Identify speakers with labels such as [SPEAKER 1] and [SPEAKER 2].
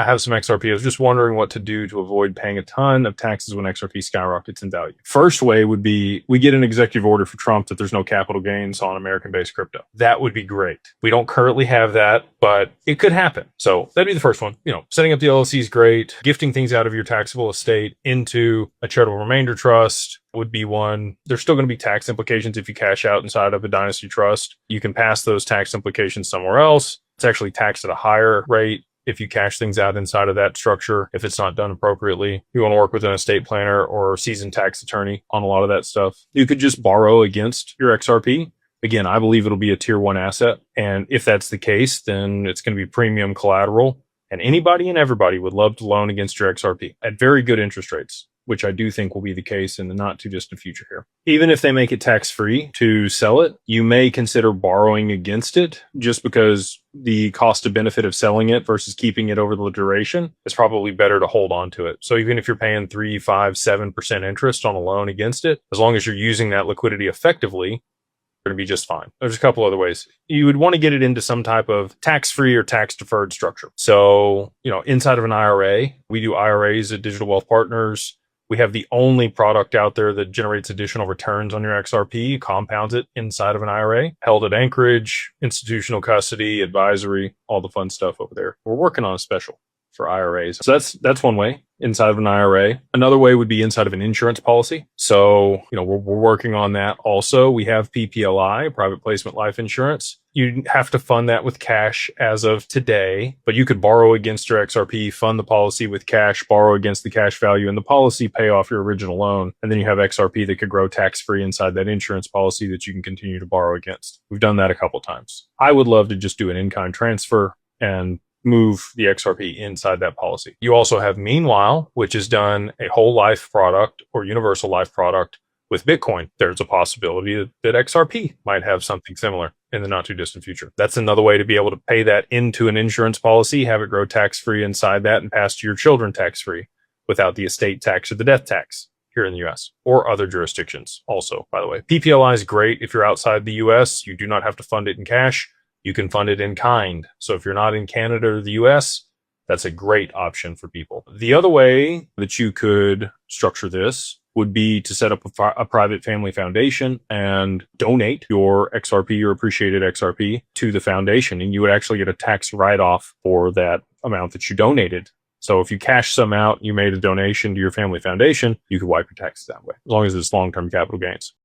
[SPEAKER 1] I have some XRP. I was just wondering what to do to avoid paying a ton of taxes when XRP skyrockets in value. First way would be we get an executive order for Trump that there's no capital gains on American-based crypto. That would be great. We don't currently have that, but it could happen. So that'd be the first one. Setting up the LLC is great. Gifting things out of your taxable estate into a charitable remainder trust would be one. There's still going to be tax implications if you cash out inside of a dynasty trust. You can pass those tax implications somewhere else. It's actually taxed at a higher rate if you cash things out inside of that structure, if it's not done appropriately. You want to work with an estate planner or seasoned tax attorney on a lot of that stuff. You could just borrow against your XRP. Again, I believe it'll be a tier 1 asset. And if that's the case, then it's going to be premium collateral. And anybody and everybody would love to loan against your XRP at very good interest rates, which I do think will be the case in the not too distant future here. Even if they make it tax-free to sell it, you may consider borrowing against it just because the cost of benefit of selling it versus keeping it over the duration is probably better to hold on to it. So even if you're paying 3, 5, 7% interest on a loan against it, as long as you're using that liquidity effectively, you're going to be just fine. There's a couple other ways. You would want to get it into some type of tax-free or tax-deferred structure. So, inside of an IRA, we do IRAs at Digital Wealth Partners. We have the only product out there that generates additional returns on your XRP, compounds it inside of an IRA, held at Anchorage, institutional custody, advisory, all the fun stuff over there. We're working on a special for IRAs. So that's one way inside of an IRA. Another way would be inside of an insurance policy. So, we're working on that also. We have PPLI, private placement life insurance. You have to fund that with cash as of today, but you could borrow against your XRP, fund the policy with cash, borrow against the cash value in the policy, pay off your original loan, and then you have XRP that could grow tax-free inside that insurance policy that you can continue to borrow against. We've done that a couple times. I would love to just do an in-kind transfer and move the XRP inside that policy. You also have Meanwhile, which has done a whole life product or universal life product with Bitcoin. There's a possibility that XRP might have something similar in the not too distant future. That's another way to be able to pay that into an insurance policy, have it grow tax-free inside that and pass to your children tax-free without the estate tax or the death tax here in the US or other jurisdictions also, by the way. PPLI is great if you're outside the US. You do not have to fund it in cash. You can fund it in kind. So if you're not in Canada or the US, that's a great option for people. The other way that you could structure this would be to set up a private family foundation and donate your XRP, your appreciated XRP, to the foundation. And you would actually get a tax write-off for that amount that you donated. So if you cash some out, you made a donation to your family foundation, you could wipe your taxes that way, as long as it's long-term capital gains.